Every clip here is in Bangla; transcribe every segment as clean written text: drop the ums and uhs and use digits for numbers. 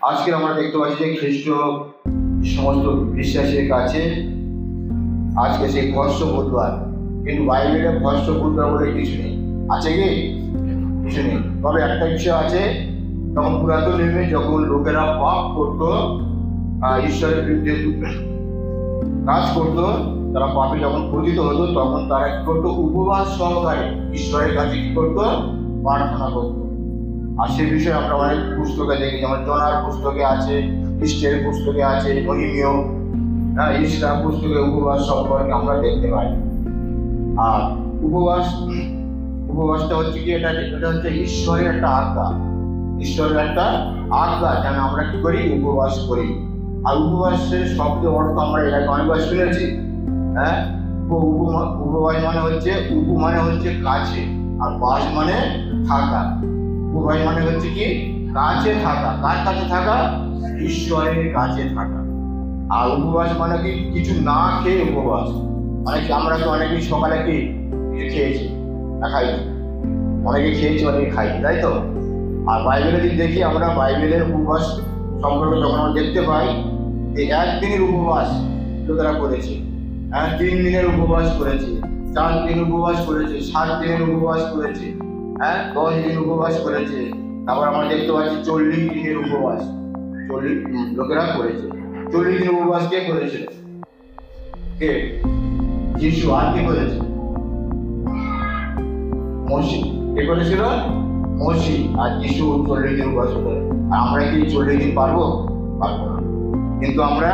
আজকে আমরা দেখতে পাচ্ছি যে খ্রিস্ট সমস্ত বিশ্বাসীর কাছে আজকে সেই ভস্য বুধবার, কিন্তু বাইবেলে ভস্য বুধবার বলে কিছু নেই। আছে কি? কিছু নেই। তবে একটা বিষয় আছে, তখন পুরাতন নিয়মে যখন লোকেরা পাপ করতো, ঈশ্বরের বিরুদ্ধে কাজ করতো, তারা পাপে যখন পতিত হতো, তখন তারা কি করতো? উপবাস সহকারে ঈশ্বরের কাছে কি করতো? প্রার্থনা করতো। আর সে বিষয়ে আমরা অনেক পুস্তকে দেখি, যেমন জনার পুস্তকে আছে, খ্রিস্টের পুস্তকে আছে, নহিমীয় ইসলাম পুস্তকে উপবাস সম্পর্কে আমরা দেখতে পাই। আর উপবাসটা হচ্ছে কি? এটা হচ্ছে ঈশ্বরের একটা আজ্ঞা, ঈশ্বরের একটা আজ্ঞা যেন আমরা কি করি? উপবাস করি। আর উপবাসের শব্দ অর্থ আমরা এর আগে অনেকবার শুনেছি। উপবাস মানে হচ্ছে, উপ মানে হচ্ছে কাছে, আর বাস মানে থাকা। উপবাস মানে হচ্ছে কি? কাছে থাকা। কার কাছে থাকা? ঈশ্বরের কাছে থাকা। আর উপবাস মানে কি? কিছু না খেয়ে উপবাস। মানে আমরা তো অনেকেই সকালে কি কিছু খেয়েছি না খাই, অনেকে খেয়েছি অনেকে খাই, তাই তো? আর বাইবেলে যদি দেখি আমরা, বাইবেলের উপবাস সম্পর্কে যখন আমরা দেখতে পাই যে একদিনের উপবাস লোকেরা করেছে, 3 দিনের উপবাস করেছে, 4 দিন উপবাস করেছে, 7 দিনের উপবাস করেছে, 10 দিন উপবাস করেছে। তারপর আমরা দেখতে পাচ্ছি 40 দিনের উপবাস 40 লোকেরা করেছে। 40 দিন উপবাস কে করেছিল? কে? যিশু। আর কে করেছে? মসি। কে করেছিল? মসি। আর যিশু 40 দিন উপবাস করে। আর আমরা কি 40 দিন পারবো? পারবো না। কিন্তু আমরা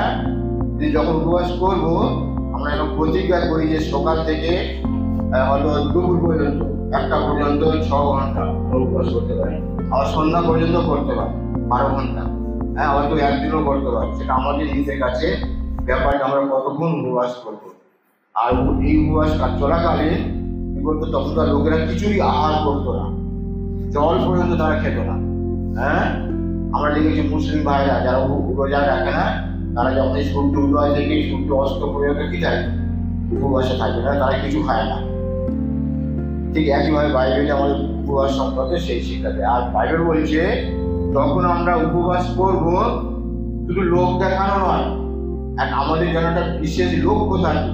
যখন উপবাস করবো, আমরা এখন প্রতিজ্ঞা করি যে সকাল থেকে হয়তো দুপুর পর্যন্ত, 1টা পর্যন্ত 6 ঘন্টা উপবাস করতে পারি, আবার সন্ধ্যা পর্যন্ত করতে পারি 12 ঘন্টা, হয়তো একদিনও করতে পারি। সেটা আমাদের নিজেদের কাছে ব্যাপার যে আমরা কতক্ষণ উপবাস করবো। আর এই উপবাস চলাকালে কি করতো? তখনকার লোকেরা কিছুই আহার করতো না, জল পর্যন্ত তারা খেত না। আমরা দেখেছি মুসলিম ভাইরা যারা রোজা রাখে না, তারা যখন এই সূর্য উদয় থেকে সূর্য অস্ত পর্যন্ত কি থাকে? উপবাসে থাকে না, তারা কিছু খায় না। ঠিক একইভাবে বাইবেলে আমাদের উপবাস সম্পর্কে সেই শিক্ষা দেয়। আর বাইবেল বলছে যখন আমরা উপবাস করব, শুধু লোক দেখানো নয়, আমাদের যেন একটা বিশেষ লক্ষ্য থাকে,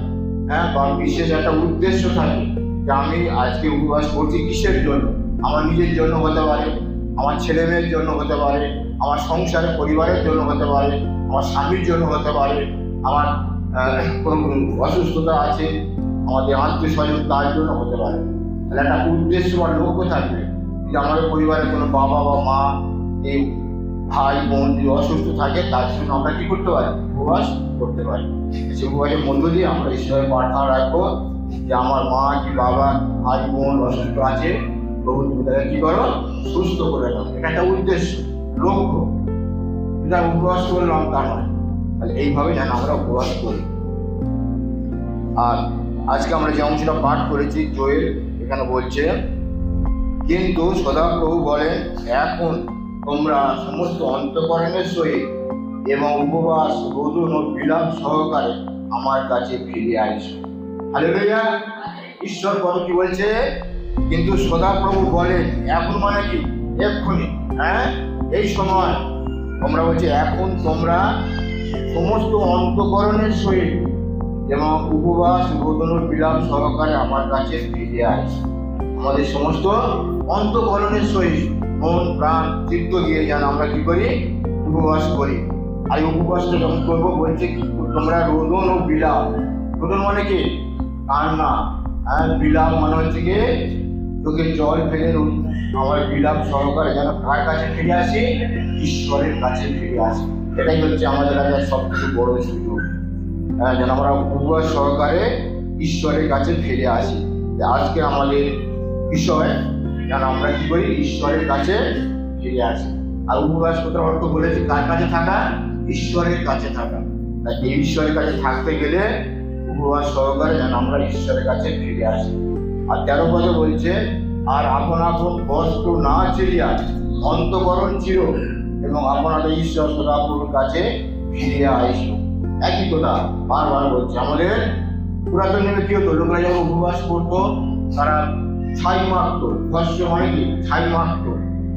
বা বিশেষ একটা উদ্দেশ্য থাকে যে আমি আজকে উপবাস করছি কিসের জন্য? আমার নিজের জন্য হতে পারে, আমার ছেলে মেয়ের জন্য হতে পারে, আমার সংসারের পরিবারের জন্য হতে পারে, আমার স্বামীর জন্য হতে পারে, আমার কোনো অসুস্থতা আছে, আমাদের আত্মীয় স্বজন তার জন্য হতে পারে। তাহলে একটা উদ্দেশ্য বা লক্ষ্য থাকবে যে আমাদের পরিবারে কোনো বাবা বা মা, এই ভাই বোন যদি অসুস্থ থাকে, তার জন্য আমরা কি করতে পারি? উপবাস করতে পারি। সেই উপবাসের মধ্য দিয়ে আমরা ঈশ্বরের প্রার্থনা রাখবো যে আমার মা কি বাবা ভাই বোন অসুস্থ আছে, প্রভু তুমি তাদের কি করো? সুস্থ করে দাও। এটা একটা উদ্দেশ্য, লক্ষ্য। যেটা উপবাস করলাম তা নয়। তাহলে এইভাবে যেন আমরা উপবাস করি। আর আজকে আমরা যে অংশটা পাঠ করেছি জয়ের, এখানে বলছে কিন্তু সদাপ্রভু বলেন এখন তোমরা সমস্ত অন্তঃকরণের সহিত এবং উপবাস রোদন ও বিলাপ সহকারে আমার কাছে ফিরে আইসো। হালেলুয়া। ঈশ্বর কত কি বলছে? কিন্তু সদাপ্রভু বলেন এখন মানে কি? এক্ষুনি, এই সময়। তোমরা বলছে এখন তোমরা সমস্ত অন্তঃকরণের সহিত এবং উপবাস রোদন ও বিলাপ সহকারে আমার কাছে ফিরে আইসো। আমাদের সমস্ত অন্তঃকরণের সহিত মন প্রাণ চিত্ত দিয়ে যেন আমরা কি করি? উপবাস করি। আর উপবাসটা যখন করবো বলছে তোমরা রোদন ও বিলাপ। রোদন মানে কি? কান্না। বিলাপ মানে হচ্ছে কি? চোখে জল ফেলে আমার বিলাপ সহকারে যেন কার কাছে ফিরে আসি? ঈশ্বরের কাছে ফিরে আসি। এটাই হচ্ছে আমাদের কাছে সবথেকে বড় সুযোগ, যেন আমরা উপবাস সহকারে ঈশ্বরের কাছে ফিরে আসি। আজকে আমাদের বিষয় যেন আমরা কি করি? ঈশ্বরের কাছে ফিরে আসি। আর উপবাস করতে অর্থ বলেছি কার কাছে থাকা? ঈশ্বরের কাছে থাকা। তাই এই ঈশ্বরের কাছে থাকতে গেলে উপবাস সহকারে যেন আমরা ঈশ্বরের কাছে ফিরে আসি। আর 13 পদে বলছে আর আপন আপন বস্ত্র না ছিঁড়িয়া অন্তঃকরণ চির এবং আপনাদের ঈশ্বর সদাপ্রভুর কাছে ফিরে আইসো। একই কথা বারবার বলছে। আমাদের পুরাতন নিয়মে কি হতো? লোকেরা যখন উপবাস করতো তারা ছাই মাখতো। ভস্য মানে কি? ছাই মাখতো,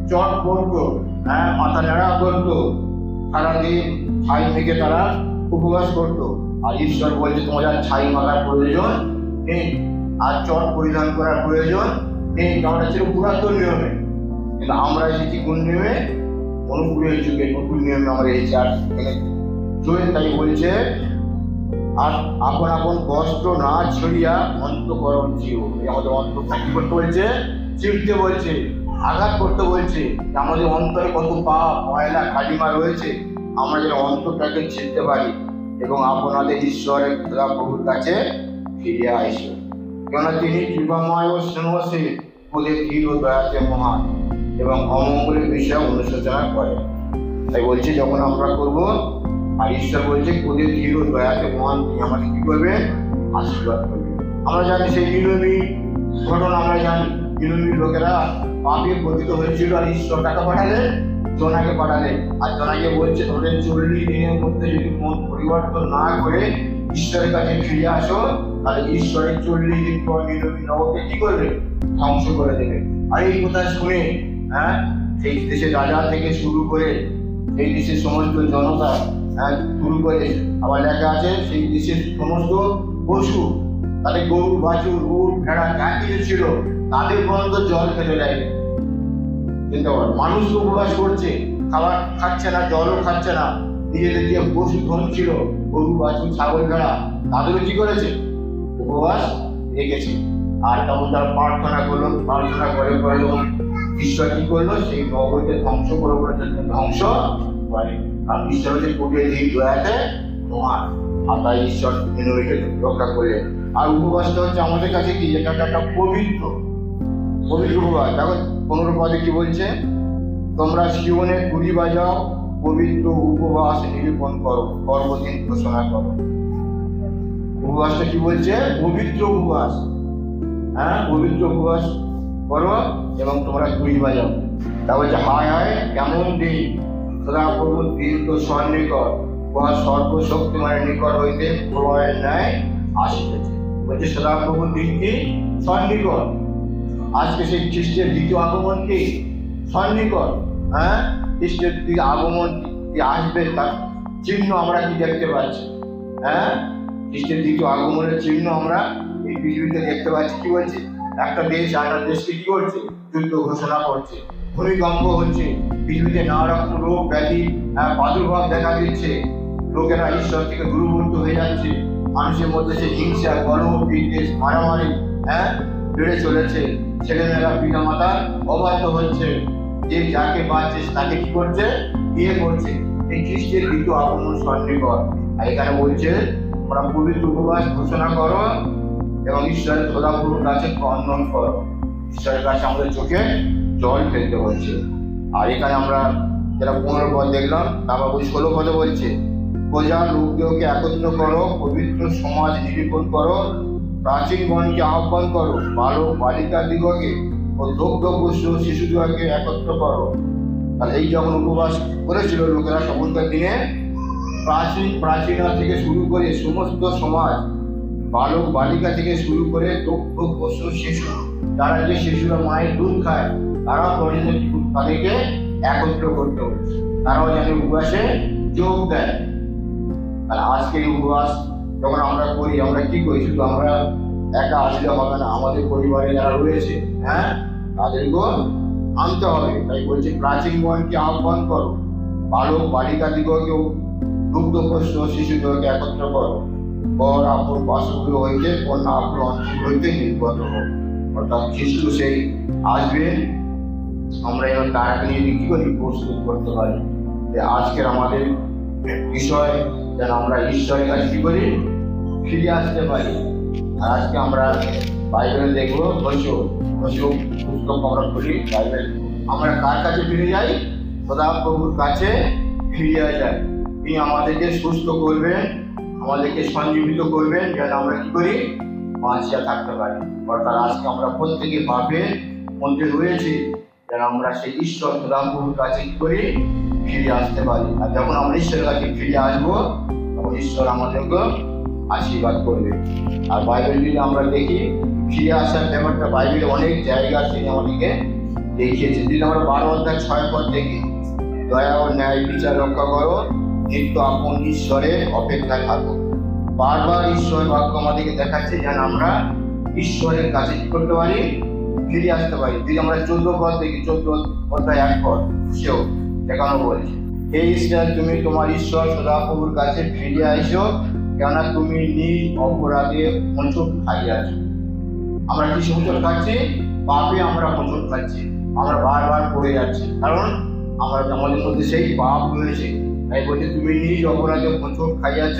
চট পড়তো, মাথা নেড়া করতো, সারাদিন ছাই মেখে তারা উপবাস করতো। আর ঈশ্বর বলছে তোমাদের ছাই মাখার প্রয়োজন নেই, আর চট পরিধান করার প্রয়োজন নেই, কারণ ছিল পুরাতন নিয়মে। কিন্তু আমরা এসেছি কোন নিয়মে? অনুকূলের যুগে, নতুন নিয়মে আমরা এসেছি। আর তাই বলছে আর আপন আপন বস্ত্র না ছড়িয়া অন্তঃকরণ চিও। আমাদের অন্তরটা কি করতে বলছে? চিরতে বলছে, আঘাত করতে বলছে। আমাদের অন্তরে কত পাপ ময়লা কালিমা রয়েছে, আমরা যেন অন্তরটাকে চিনতে পারি এবং আপনাদের ঈশ্বরের প্রভুর কাছে ফিরে আসে। কেননা তিনি কৃপাময় ও স্নেহশীল, ওদের ধীর ও দয়াতে মহান এবং অমঙ্গলের বিষয়ে অনুশোচনা করে। তাই বলছে যখন আমরা করবো, আর ঈশ্বর বলছে ওদের ধীর ও দয়াতে মহান, তিনি আমাকে কি করবে? আশীর্বাদ করবে। আমরা জানি সেই নিলমী ঘটনা, আমরা জানি নিলমীর লোকেরা পাপে পতিত হয়েছিল, আর ঈশ্বর টাকা পাঠালেন, জোনাকে পাঠালেন। আর জোনাকে বলছে তোমাদের 40 দিনের মধ্যে যদি মন পরিবর্তন না করে ঈশ্বরের কাছে ফিরে আসো, তাহলে ঈশ্বরের 40 দিন পর নিলমী নগরকে কি করবে? ধ্বংস করে দেবে। আর এই কথা শুনে সেই দেশের রাজা থেকে শুরু করে এই দেশের সমস্ত জনতা শুরু করে, আবার লেখা আছে সেই দেশের সমস্ত পশু, তাদের গরু বাছুর উট ভেড়া যা কিছু ছিল তাদের পর্যন্ত জল খেতে দেয়নি। চিন্তা কর, মানুষ উপবাস করছে, খাবার খাচ্ছে না, জলও খাচ্ছে না, নিজেদের যে পশু ধন ছিল গরু বাছুর ছাগল ভেড়া তাদেরও কি করেছে? উপবাস রেখেছে। আর তখন তারা প্রার্থনা করলো, প্রার্থনা করে করে ঈশ্বর কি করলো? সেই নগরকে ধ্বংস করে ধ্বংস করে। কারণ ঈশ্বর হচ্ছে কোটির ধীর দয়াতে মহান, আর তাই ঈশ্বর নিলমীকে রক্ষা করলেন। আর উপবাসটা হচ্ছে আমাদের কাছে কি? এটা একটা পবিত্র উপবাস। দেখো 15 পদে কি বলছে? তোমরা সিওনে তুরি বাজাও, পবিত্র উপবাস নিরূপণ করো, পর্বদিন ঘোষণা করো। উপবাসটা কি বলছে? পবিত্র উপবাস। পবিত্র উপবাস করো এবং তোমরা তুরি বাজাও। তা বলছে হায় হায় কেমন দিন, সদাপ্রভুর দিন তো সন্নিকট, উহা সর্বশক্তিমানের নিকট হইতে প্রলয়ের ন্যায় আসিতেছে। বলছে সদাপ্রভুর দিন কি? সন্নিকট। আজকে সেই খ্রিস্টের দ্বিতীয় আগমন কি? সন্নিকট। খ্রিস্টের দ্বিতীয় আগমন কি আসবে তার চিহ্ন আমরা কি দেখতে পাচ্ছি? খ্রিস্টের দ্বিতীয় আগমনের চিহ্ন আমরা এই পৃথিবীতে দেখতে পাচ্ছি। কি বলছে? একটা দেশ আরেকটা দেশকে কি করছে? যুদ্ধ ঘোষণা করছে, ভূমিকম্প হচ্ছে, পৃথিবীতে নানা রকম রোগ ব্যাধি প্রাদুর্ভাব দেখা দিচ্ছে, লোকেরা ঈশ্বর থেকে দূরবর্তী হয়ে যাচ্ছে, মানুষের মধ্যে সে হিংসা, কলহ, বিদ্বেষ, মারামারি বেড়ে চলেছে, ছেলেমেয়েরা পিতা মাতার অবাধ্য হচ্ছে, যে যাকে পাচ্ছে তাকে কি করছে? বিয়ে করছে। এই খ্রিস্টের দ্বিতীয় আগমন সন্নিকট। আর এখানে বলছে তোমরা পবিত্র উপবাস ঘোষণা করো এবং ঈশ্বরের সদাপ্রভুর কাছে ক্রন্দন করো। ঈশ্বরের কাছে আমাদের চোখে জল ফেলতে হচ্ছে। আর এখানে আমরা যারা 15 পদ দেখলাম, তারপর 16 পদে বলছে প্রজা লোকদেরকে একত্র করো, পবিত্র সমাজ নিরূপণ করো, প্রাচীনগণকে আহ্বান করো, বালক বালিকা দিগকে ও দুগ্ধপুষ্ট শিশুদিগকে একত্র করো। তাহলে এই যখন উপবাস করেছিল লোকেরা তখনকার দিনে প্রাচীনা থেকে শুরু করে সমস্ত সমাজ, বালক বালিকা থেকে শুরু করে দুগ্ধপুষ্ট শিশু, তারা যে শিশুরা মায়ের দুধ খায় তারাও পর্যন্ত তাদেরকে একত্র করতে হচ্ছে, তারাও যেন উপবাসে যোগ দেয়। আর আজকের উপবাস যখন আমরা করি, আমরা কি করি? শুধু আমরা একা আসলে হবে না, আমাদের পরিবারে যারা রয়েছে তাদেরকেও আনতে হবে। তাই বলছে প্রাচীনগণকে আহ্বান করো, বালক বালিকা দিগকেও দুগ্ধপুষ্ট শিশুদেরকে একত্র করো, পর আপন বাসগুলো হইতে কন্যা আপন অঞ্চল হইতে নির্গত হোক। অর্থাৎ খ্রিস্ট সেই আসবেন, আমরা এবার তারাকে নিয়ে কি করি? প্রস্তুত করতে পারি। আজকের আমাদের বিষয় যেন আমরা ঈশ্বরের কাছে কি করি? ফিরে আসতে পারি। আর আজকে আমরা বাইবেল দেখবো, পুস্তক আমরা পড়ি বাইবেল। আমরা কার কাছে ফিরে যাই? সদাপ্রভুর কাছে ফিরে যাই। তিনি আমাদেরকে সুস্থ করবেন, আমাদেরকে সঞ্জীবিত করবেন, যেন আমরা কি করি? বাঁচিয়া থাকতে পারি। অর্থাৎ আজকে আমরা প্রত্যেকে পাপের মধ্যে রয়েছি, যেন আমরা সেই ঈশ্বর সদাপ্রভুর কাছে কি করি? ফিরে আসতে পারি। আর যখন আমরা ঈশ্বরের কাছে ফিরে আসবো, তখন ঈশ্বর আমাদেরকে আশীর্বাদ করবে। আর বাইবেল যদি আমরা দেখি, ফিরে আসার ব্যাপারটা বাইবেলে অনেক জায়গা তিনি আমাদেরকে দেখিয়েছে। যদি আমরা 12 অধ্যায় 6 পদ দেখি, দয়া ও ন্যায় বিচার রক্ষা করো, নিত্য আপন ঈশ্বরের অপেক্ষায় থাকো। বারবার ঈশ্বর বাক্য আমাদেরকে দেখাচ্ছে যেন আমরা ঈশ্বরের কাছে কি করতে পারি, ফিরে আসতে পারি। যদি আমরা 14 পদ দেখি, 14 অধ্যায় 1 পদ, সেও সেখানেও বলছে, হে ইসরায়েল, তুমি তোমার ঈশ্বর সদাপ্রভুর কাছে ফিরে আইসো, কেননা তুমি নিজ অপরাধে হোঁচট খাইয়াছ। আমরা কি হোঁচট খাচ্ছি? পাপে আমরা হোঁচট খাচ্ছি, আমরা বারবার পড়ে যাচ্ছি, কারণ আমাদের মধ্যে সেই পাপ রয়েছে। তাই বলছে তুমি নিজ অপরাধে হোঁচট খাইয়াছ,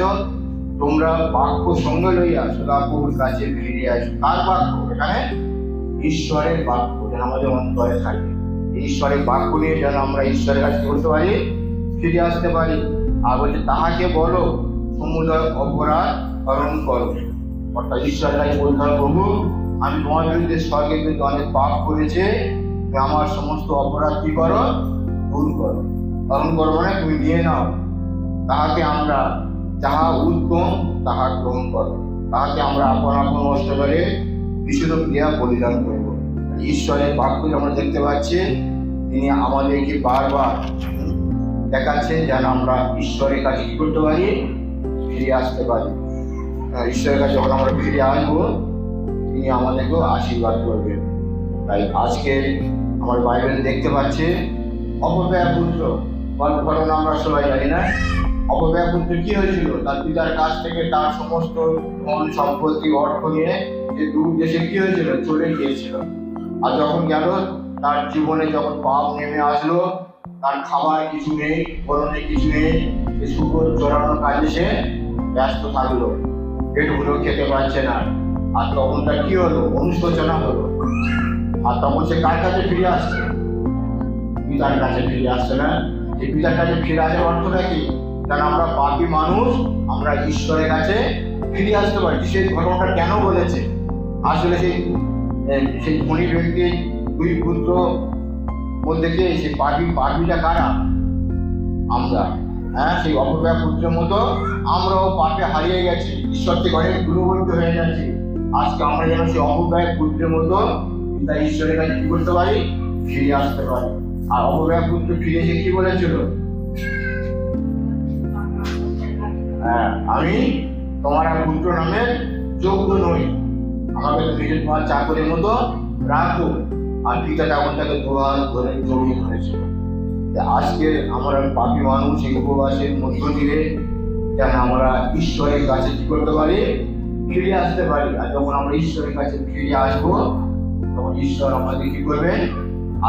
তোমরা বাক্য সঙ্গে লইয়া সদাপ্রভুর কাছে ফিরে আসো। কার বাক্য? এখানে ঈশ্বরের বাক্য যেন আমাদের অন্তরে থাকে। ঈশ্বরের বাক্য নিয়ে যেন আমরা ঈশ্বরের কাছে করতে পারি, ফিরে আসতে পারি। আর বলছে তাহাকে বলো সমুদয় অপরাধ স্মরণ করো। অর্থাৎ ঈশ্বরের কাছে বলতে হবে, প্রভু আমি তোমার বিরুদ্ধে স্বর্গের বিরুদ্ধে অনেক পাপ করেছে, আমার সমস্ত অপরাধ কি করো, দূর করো। স্মরণ করো মানে তুমি নিয়ে নাও। তাহাকে আমরা যাহা উত্তম তাহা গ্রহণ করো, তাহাকে আমরা আপন আপন অষ্টরে বিশুদ্ধ ক্রিয়া বলিদান করব। ঈশ্বরের বাক্য আমরা দেখতে পাচ্ছি, তিনি আমাদেরকে বারবার দেখাচ্ছেন যেন আমরা ঈশ্বরের কাছে কি করতে পারি, ফিরে আসতে পারি। ঈশ্বরের কাছে যখন আমরা ফিরে আসবো, তিনি আমাদেরকেও আশীর্বাদ করবেন। তাই আজকে আমার বাইবেল দেখতে পাচ্ছি অপব্যয় পুত্র ঘটনা আমরা সবাই জানি না। অপব্যয় পুত্র কি হয়েছিল? তার পিতার কাছ থেকে তার সমস্ত ধন সম্পত্তি অর্থ নিয়ে যে দূর দেশে কি হয়েছিল, চলে গিয়েছিল। আর যখন গেল, তার জীবনে যখন পাপ নেমে আসলো, তার খাবার কিছু নেই, পরনে কিছু নেই, শুকর চড়ানোর কাজে সে ব্যস্ত থাকলো, পেটগুলো খেতে পারছে না। আর তখন তার কি হলো, অনুশোচনা হলো। আর তখন সে কার কাছে ফিরে আসছে? পিতার কাছে ফিরে আসছে না। এই পিতার কাছে ফিরে আসার অর্থটা কি? কারণ আমরা পাপী মানুষ, আমরা ঈশ্বরের কাছে ফিরে আসতে পারি। সেই ঘটনাটা কেন বলেছে? আসলে সেই ধনী ব্যক্তির 2 পুত্র মধ্যে কে সেই পাপীটা কারা? আমরা। সেই অপব্যয় পুত্রের মতো আমরাও পাপে হারিয়ে গেছি, ঈশ্বর থেকে অনেক দূরবর্তী হয়ে গেছি। আজকে আমরা যেন সেই অপব্যয় পুত্রের মতো পিতা ঈশ্বরের কাছে কি করতে পারি, ফিরে আসতে পারি। আর অপব্যয় পুত্র ফিরে এসে কি বলেছিল? আমি তোমার পুত্র নামের যোগ্য নই, আমাকে তো নিজের তোমার চাকরের মতো রাখো। আর পিতা তখন তাকে দুহাত ধরে জড়িয়ে ধরেছিল। আজকে আমরা পাপী মানুষ এই উপবাসের মধ্য দিয়ে যেন আমরা ঈশ্বরের কাছে কি করতে পারি, ফিরে আসতে পারি। আর যখন আমরা ঈশ্বরের কাছে ফিরে আসবো, তখন ঈশ্বর আমাদের কি করবেন,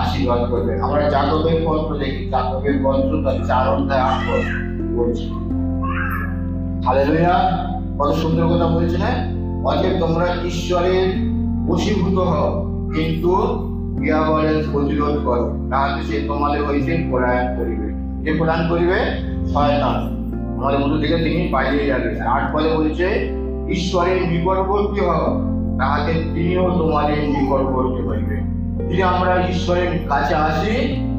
আশীর্বাদ করবেন। আমরা যাকবের পত্র দেখি, যাকবের পত্র তার 4 অধ্যায় 8 পদ বলছি। হালেলুয়া, কত সুন্দর কথা বলছে না? অতএব তোমরা ঈশ্বরের বশীভূত হও, কিন্তু দিয়াবলের প্রতিরোধ করো, তাহাতে সে তোমাদের হইতে পলায়ন করিবে। যে পলায়ন করিবে? শয়তান। আমাদের মধ্য থেকে তিনি পালিয়ে যাবে। 8 পদে বলছে ঈশ্বরের নিকটবর্তী হও, তাহাতে তিনিও তোমাদের নিকটবর্তী হইবে। যদি আমরা ঈশ্বরের কাছে আসি,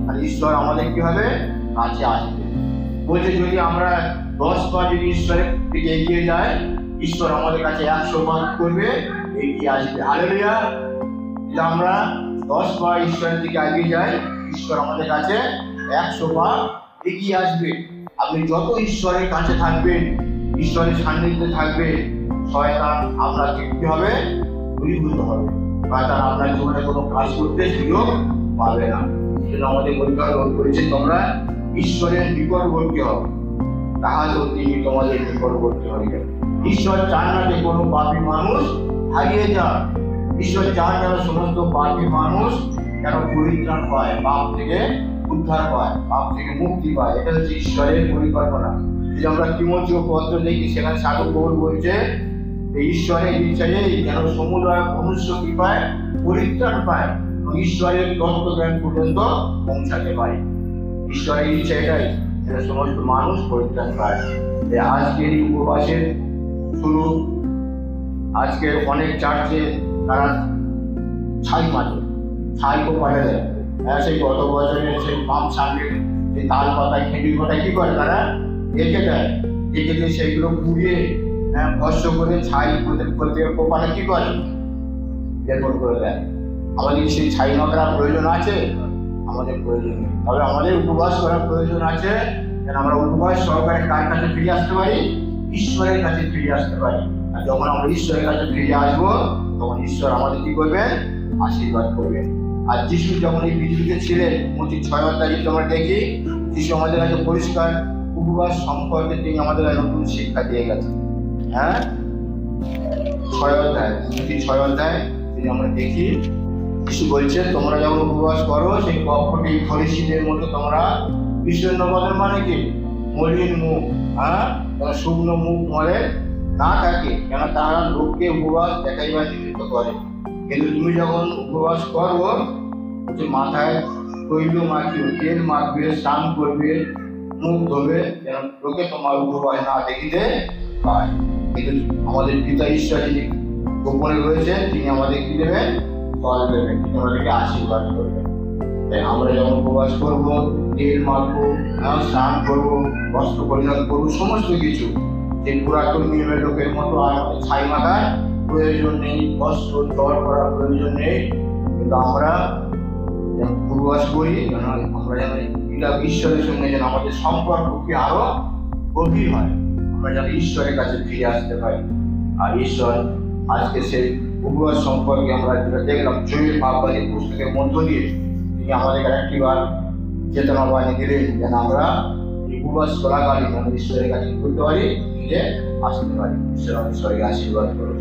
আর ঈশ্বর আমাদের কি হবে, কাছে আসবে। বলছে যদি আমরা 10 পা যদি ঈশ্বরের দিকে এগিয়ে যায়, ঈশ্বর আমাদের কাছে 100 পা করবে, এগিয়ে আসবে। হালেলুয়া। যদি আমরা 10 পা ঈশ্বরের দিকে এগিয়ে যাই, ঈশ্বর আমাদের কাছে 100 পা এগিয়ে আসবে। আপনি যত ঈশ্বরের কাছে থাকবেন, ঈশ্বরের সান্নিধ্যে থাকবে, শয়তান আপনার কি হবে, দূরীভূত হবে। শয়তান আপনার জীবনে কোনো কাজ করতে সুযোগ পাবে না। সেজন্য আমাদের বলেছে তোমরা ঈশ্বরের নিকটবর্তী হও, তাহলেও তিনি তোমাদের নিকটবর্তী হইবে। ঈশ্বর চান না যে কোনো পাপী মানুষ হারিয়ে যাক। ঈশ্বর চান যেন সমস্ত পাপী মানুষ যেন পরিত্রাণ পায়, পাপ থেকে উদ্ধার পায়, পাপ থেকে মুক্তি পায়। এটা হচ্ছে ঈশ্বরের পরিকল্পনা। যদি আমরা তিমথীয় পত্র দেখি, সেখানে সাধু পৌল বলছে ঈশ্বরের ইচ্ছায় যেন সমুদয় মনুষ্য কৃপায় পরিত্রাণ পায় এবং ঈশ্বরের তত্ত্বজ্ঞান পর্যন্ত পৌঁছাতে পারে। ঈশ্বরের ইচ্ছা এটাই, যেন সমস্ত মানুষ পরিত্রাণ পায়। আজকের এই উপবাসের শুরু, আজকের অনেক চার্চে তারা ছাই মাঝে ছাইও পাঠা দেয়। সেই গত বছরের সেই পাম্প সামনে যে তাল পাতায় খেঁটির পাতায় কি করে, তারা রেখে দেয়, রেখে দিয়ে সেইগুলো পুড়িয়ে ভস্য করে ছাই করতে কোপালে কি করে, রেকর্ড করে দেয়। আমাদের সেই ছাই মাখার প্রয়োজন আছে? আমাদের প্রয়োজন নেই। তবে আমাদের উপবাস করার প্রয়োজন আছে, যেন আমরা উপবাস সহকারে কার কাছে ফিরে আসতে পারি? ঈশ্বরের কাছে ফিরে আসতে পারি। আর যখন আমরা ঈশ্বরের কাছে ফিরে আসবো, তখন ঈশ্বর আমাদের কি করবেন? আশীর্বাদ করবেন। আর যিশু যখন এই পৃথিবীতে ছিলেন, মূর্তি 6 অধ্যায় যদি আমরা দেখি, যিশু আমাদের কাছে পরিষ্কার উপবাস সম্পর্কে তিনি আমাদের নতুন শিক্ষা দিয়ে গেছেন। হ্যাঁ, 6 অধ্যায়, মূর্তি 6 অধ্যায় যদি আমরা দেখি, যিশু বলছেন তোমরা যখন উপবাস করো, সেই কপটি ফরিসীদের মতো তোমরা বিষণ্ণ বদন, মানে কি? মলিন মুখ, হ্যাঁ, শুকনো মুখ মলে না থাকে, কেন তারা লোককে উপবাস দেখাইবার নিমিত্ত করে। কিন্তু তুমি যখন উপবাস করো, যে মাথায় তৈল মাখিও, তেল মাখবে, স্নান করবে, মুখ ধোবে, যেন লোকে তোমার উপবাস না দেখিতে পায়। কিন্তু আমাদের পিতা ঈশ্বর যিনি গোপনে রয়েছেন, তিনি আমাদের কি দেবেন? ফল দেবেন, তিনি আমাদেরকে আশীর্বাদ করবেন। তাই আমরা যখন উপবাস করবো, তেল মাখবো, স্নান করবো, বস্ত্র পরিধান করবো, সমস্ত কিছু যে পুরাতন নিয়মের লোকের মতো আর ছাই মাখার প্রয়োজন নেই, বস্ত্র জল করার প্রয়োজন নেই। কিন্তু আমরা উপবাস করি, আমরা যেন পিতা ঈশ্বরের সঙ্গে যেন আমাদের সম্পর্ককে আরো গভীর হয়, আমরা যেন ঈশ্বরের কাছে ফিরে আসতে পারি। আর ঈশ্বর আজকে সেই উপবাস সম্পর্কে আমরা যেটা দেখলাম, জয়ের ভাববাদী পুস্তকের মধ্য দিয়ে তিনি আমাদের একটি বার চেতনা বাণী দিলেন, যেন আমরা এই উপবাস চলাকালীন আমরা ঈশ্বরের কাছে করতে পারি, ফিরে আসতে পারি। ঈশ্বর ঈশ্বরকে আশীর্বাদ করুন।